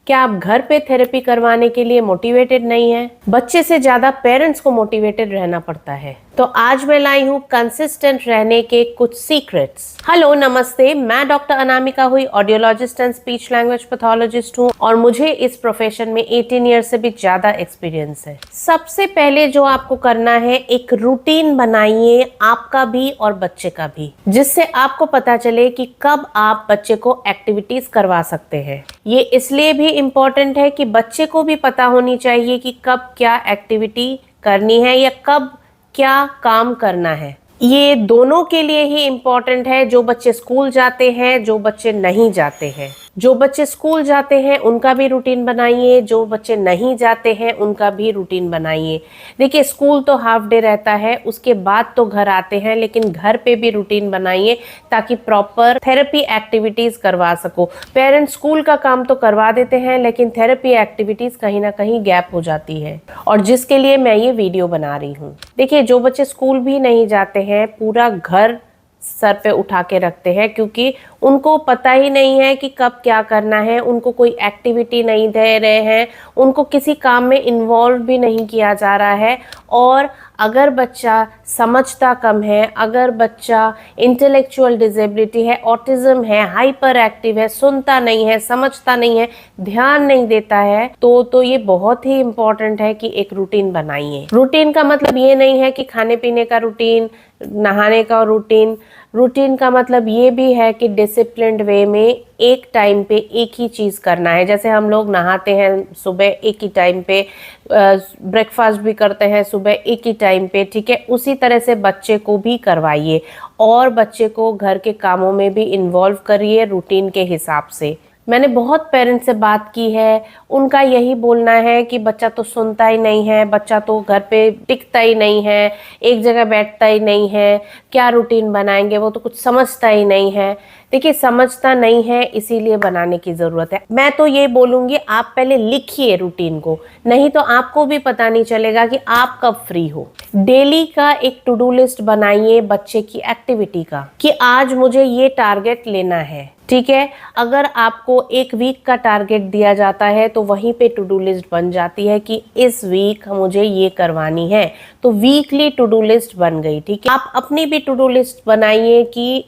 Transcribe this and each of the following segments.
क्या आप घर पे थेरेपी करवाने के लिए मोटिवेटेड नहीं हैं? बच्चे से ज्यादा पेरेंट्स को मोटिवेटेड रहना पड़ता है। तो आज मैं लाई हूँ कंसिस्टेंट रहने के कुछ सीक्रेट्स। हेलो नमस्ते, मैं डॉक्टर अनामिका हुई, audiologist and speech language pathologist हूँ और मुझे इस प्रोफेशन में 18 ईयर से भी ज्यादा एक्सपीरियंस है। सबसे पहले जो आपको करना है, एक रूटीन बनाइए, आपका भी और बच्चे का भी, जिससे आपको पता चले कि कब आप बच्चे को एक्टिविटीज करवा सकते हैं। ये इसलिए भी इम्पोर्टेंट है कि बच्चे को भी पता होनी चाहिए कि कब क्या एक्टिविटी करनी है या कब क्या काम करना है। ये दोनों के लिए ही इम्पोर्टेंट है, जो बच्चे स्कूल जाते हैं, जो बच्चे नहीं जाते हैं। जो बच्चे स्कूल जाते हैं उनका भी रूटीन बनाइए, जो बच्चे नहीं जाते हैं उनका भी रूटीन बनाइए। देखिए, स्कूल तो हाफ डे रहता है, उसके बाद तो घर आते हैं, लेकिन घर पे भी रूटीन बनाइए ताकि प्रॉपर थेरेपी एक्टिविटीज करवा सको। पेरेंट्स स्कूल का काम तो करवा देते हैं, लेकिन थेरेपी एक्टिविटीज कहीं ना कहीं गैप हो जाती है, और जिसके लिए मैं ये वीडियो बना रही हूँ। देखिए, जो बच्चे स्कूल भी नहीं जाते हैं, पूरा घर सर पे उठा के रखते हैं, क्योंकि उनको पता ही नहीं है कि कब क्या करना है। उनको कोई एक्टिविटी नहीं दे रहे हैं, उनको किसी काम में इन्वॉल्व भी नहीं किया जा रहा है। और अगर बच्चा समझता कम है, अगर बच्चा इंटेलेक्चुअल डिसेबिलिटी है, ऑटिज्म है, हाइपर एक्टिव है, सुनता नहीं है, समझता नहीं है, ध्यान नहीं देता है, तो ये बहुत ही इम्पोर्टेंट है कि एक रूटीन बनाइए। रूटीन का मतलब ये नहीं है कि खाने पीने का रूटीन, नहाने का रूटीन। रूटीन का मतलब ये भी है कि डिसिप्लिन्ड वे में एक टाइम पे एक ही चीज़ करना है। जैसे हम लोग नहाते हैं सुबह एक ही टाइम पे, ब्रेकफास्ट भी करते हैं सुबह एक ही टाइम पे, ठीक है। उसी तरह से बच्चे को भी करवाइए और बच्चे को घर के कामों में भी इन्वॉल्व करिए रूटीन के हिसाब से। मैंने बहुत पेरेंट्स से बात की है, उनका यही बोलना है कि बच्चा तो सुनता ही नहीं है, बच्चा तो घर पे टिकता ही नहीं है, एक जगह बैठता ही नहीं है, क्या रूटीन बनाएंगे, वो तो कुछ समझता ही नहीं है। देखिए, समझता नहीं है इसीलिए बनाने की ज़रूरत है। मैं तो ये बोलूँगी, आप पहले लिखिए रूटीन को, नहीं तो आपको भी पता नहीं चलेगा कि आप कब फ्री हो। डेली का एक टू डू लिस्ट बनाइए बच्चे की एक्टिविटी का, कि आज मुझे ये टारगेट लेना है, ठीक है। अगर आपको एक वीक का टारगेट दिया जाता है तो वहीं पे टू डू लिस्ट बन जाती है कि इस वीक मुझे ये करवानी है, तो वीकली टू डू लिस्ट बन गई, ठीक है। आप अपनी भी टू डू लिस्ट बनाइए कि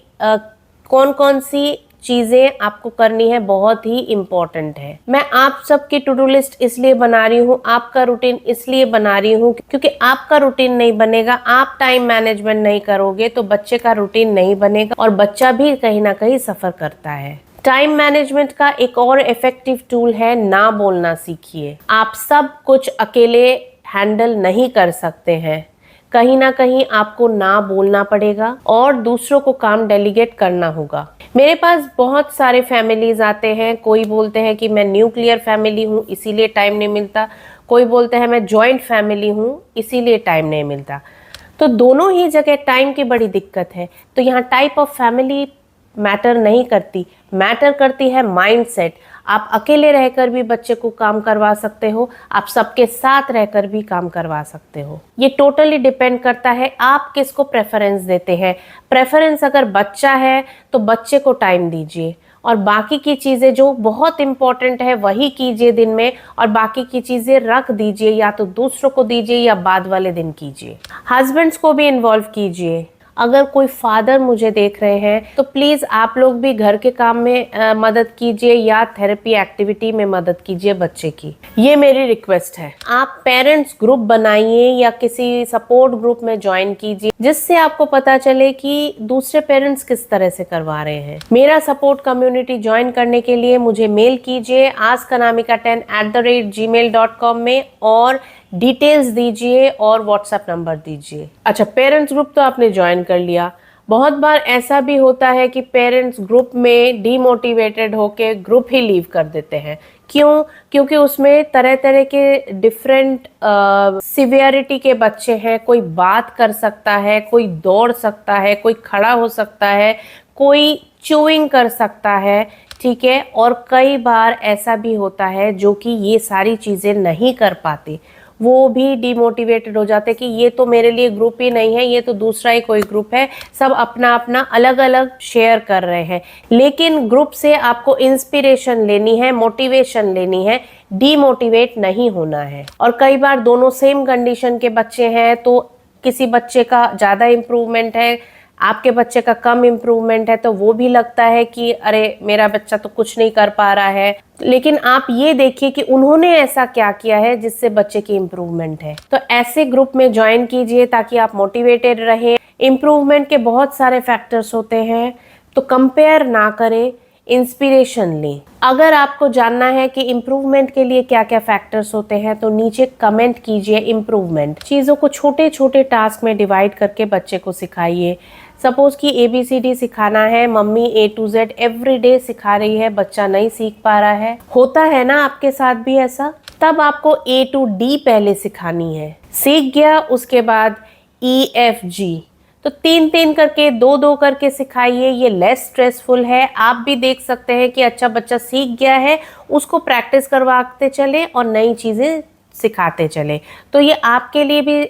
कौन कौन सी चीजें आपको करनी है, बहुत ही इम्पोर्टेंट है। मैं आप सबकी टू डू लिस्ट इसलिए बना रही हूँ, आपका रूटीन इसलिए बना रही हूँ, क्योंकि आपका रूटीन नहीं बनेगा, आप टाइम मैनेजमेंट नहीं करोगे तो बच्चे का रूटीन नहीं बनेगा और बच्चा भी कहीं ना कहीं सफर करता है। टाइम मैनेजमेंट का एक और इफेक्टिव टूल है, ना बोलना सीखिए। आप सब कुछ अकेले हैंडल नहीं कर सकते हैं, कहीं ना कहीं आपको ना बोलना पड़ेगा और दूसरों को काम डेलीगेट करना होगा। मेरे पास बहुत सारे फैमिलीज आते हैं, कोई बोलते हैं कि मैं न्यूक्लियर फैमिली हूँ इसीलिए टाइम नहीं मिलता, कोई बोलते हैं मैं जॉइंट फैमिली हूँ इसीलिए टाइम नहीं मिलता। तो दोनों ही जगह टाइम की बड़ी दिक्कत है। तो यहाँ टाइप ऑफ फैमिली मैटर नहीं करती, मैटर करती है माइंडसेट। आप अकेले रहकर भी बच्चे को काम करवा सकते हो, आप सबके साथ रहकर भी काम करवा सकते हो। ये टोटली डिपेंड करता है आप किसको प्रेफरेंस देते हैं। प्रेफरेंस अगर बच्चा है तो बच्चे को टाइम दीजिए और बाकी की चीज़ें जो बहुत इंपॉर्टेंट है वही कीजिए दिन में, और बाकी की चीज़ें रख दीजिए, या तो दूसरों को दीजिए या बाद वाले दिन कीजिए। हस्बैंड्स को भी इन्वॉल्व कीजिए। अगर कोई फादर मुझे देख रहे हैं तो प्लीज़ आप लोग भी घर के काम में मदद कीजिए या थेरेपी एक्टिविटी में मदद कीजिए बच्चे की। ये मेरी रिक्वेस्ट है। आप पेरेंट्स ग्रुप बनाइए या किसी सपोर्ट ग्रुप में ज्वाइन कीजिए, जिससे आपको पता चले कि दूसरे पेरेंट्स किस तरह से करवा रहे हैं। मेरा सपोर्ट कम्युनिटी ज्वाइन करने के लिए मुझे मेल कीजिए askanamika10@gmail.com में और डिटेल्स दीजिए और व्हाट्सएप नंबर दीजिए। अच्छा, पेरेंट्स ग्रुप तो आपने ज्वाइन कर लिया। बहुत बार ऐसा भी होता है कि पेरेंट्स ग्रुप में डीमोटिवेटेड होके ग्रुप ही लीव कर देते हैं। क्यों? क्योंकि उसमें तरह तरह के डिफरेंट सिवियरिटी के बच्चे हैं। कोई बात कर सकता है, कोई दौड़ सकता है, कोई खड़ा हो सकता है, कोई चूइंग कर सकता है, ठीक है। और कई बार ऐसा भी होता है जो कि ये सारी चीज़ें नहीं कर पाते, वो भी डिमोटिवेटेड हो जाते हैं कि ये तो मेरे लिए ग्रुप ही नहीं है, ये तो दूसरा ही कोई ग्रुप है, सब अपना अपना अलग अलग शेयर कर रहे हैं। लेकिन ग्रुप से आपको इंस्पिरेशन लेनी है, मोटिवेशन लेनी है, डीमोटिवेट नहीं होना है। और कई बार दोनों सेम कंडीशन के बच्चे हैं, तो किसी बच्चे का ज़्यादा इम्प्रूवमेंट है, आपके बच्चे का कम इम्प्रूवमेंट है, तो वो भी लगता है कि अरे मेरा बच्चा तो कुछ नहीं कर पा रहा है। लेकिन आप ये देखिए कि उन्होंने ऐसा क्या किया है जिससे बच्चे की इम्प्रूवमेंट है। तो ऐसे ग्रुप में ज्वाइन कीजिए ताकि आप मोटिवेटेड रहें। इम्प्रूवमेंट के बहुत सारे फैक्टर्स होते हैं, तो कंपेयर ना करें, इंस्पिरेशन लें। अगर आपको जानना है कि इम्प्रूवमेंट के लिए क्या क्या फैक्टर्स होते हैं तो नीचे कमेंट कीजिए इम्प्रूवमेंट। चीज़ों को छोटे छोटे टास्क में डिवाइड करके बच्चे को सिखाइए। सपोज कि ABCD सिखाना है, mummy A to Z everyday सिखा रही है, बच्चा नहीं सीख पा रहा है, होता है ना आपके साथ भी ऐसा, तब आपको A to D पहले सिखानी है। सीख गया, उसके बाद EFG, तो 3-3 करके 2-2 करके सिखाइए, ये लेस स्ट्रेसफुल है। आप भी देख सकते हैं कि अच्छा बच्चा सीख गया है, उसको प्रैक्टिस करवाते चले और नई चीज़ें सिखाते चले, तो ये आपके लिए भी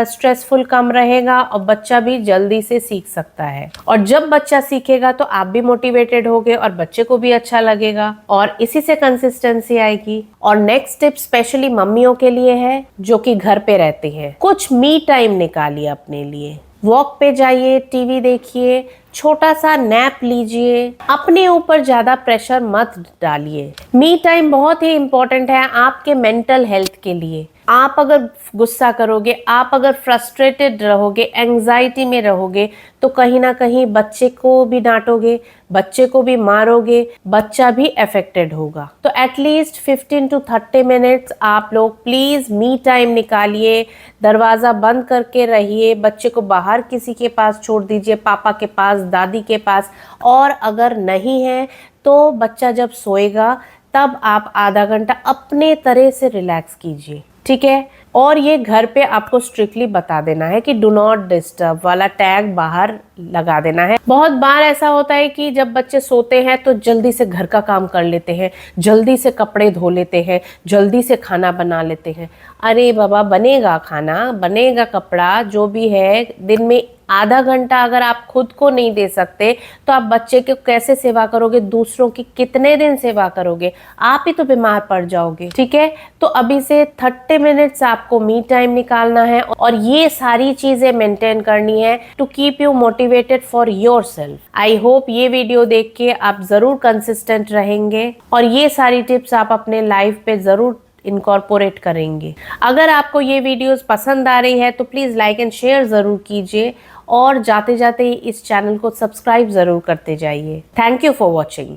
स्ट्रेसफुल कम रहेगा और बच्चा भी जल्दी से सीख सकता है। और जब बच्चा सीखेगा तो आप भी मोटिवेटेड होगे और बच्चे को भी अच्छा लगेगा और इसी से कंसिस्टेंसी आएगी। और नेक्स्ट टिप स्पेशली मम्मियों के लिए है जो कि घर पे रहती है। कुछ मी टाइम निकालिए अपने लिए, वॉक पे जाइए, टीवी देखिए, छोटा सा नैप लीजिए, अपने ऊपर ज्यादा प्रेशर मत डालिए। मी टाइम बहुत ही इंपॉर्टेंट है आपके मेंटल हेल्थ के लिए। आप अगर गुस्सा करोगे, आप अगर फ्रस्ट्रेटेड रहोगे, एंजाइटी में रहोगे, तो कहीं ना कहीं बच्चे को भी डांटोगे, बच्चे को भी मारोगे, बच्चा भी अफेक्टेड होगा। तो एटलीस्ट 15 to 30 मिनट्स आप लोग प्लीज मी टाइम निकालिए। दरवाजा बंद करके रहिए, बच्चे को बाहर किसी के पास छोड़ दीजिए, पापा के पास, दादी के पास। और अगर नहीं है तो बच्चा जब सोएगा तब आप आधा घंटा अपने तरह से रिलैक्स कीजिए, ठीक है। और ये घर पे आपको स्ट्रिक्टली बता देना है कि डू नॉट डिस्टर्ब वाला टैग बाहर लगा देना है। बहुत बार ऐसा होता है कि जब बच्चे सोते हैं तो जल्दी से घर का काम कर लेते हैं, जल्दी से कपड़े धो लेते हैं, जल्दी से खाना बना लेते हैं। अरे बाबा, बनेगा खाना, बनेगा कपड़ा, जो भी है, दिन में आधा घंटा अगर आप खुद को नहीं दे सकते तो आप बच्चे को कैसे सेवा करोगे, दूसरों की कितने दिन सेवा करोगे, आप ही तो बीमार पड़ जाओगे, ठीक है। तो अभी से 30 मिनट्स आपको मी टाइम निकालना है और ये सारी चीजें मेंटेन करनी है to keep you motivated for yourself. I hope ये वीडियो देख के आप जरूर कंसिस्टेंट रहेंगे और ये सारी टिप्स आप अपने लाइफ पे जरूर इनकॉर्पोरेट करेंगे। अगर आपको ये वीडियोस पसंद आ रही है तो प्लीज़ लाइक एंड शेयर ज़रूर कीजिए और जाते जाते इस चैनल को सब्सक्राइब ज़रूर करते जाइए। Thank you for watching.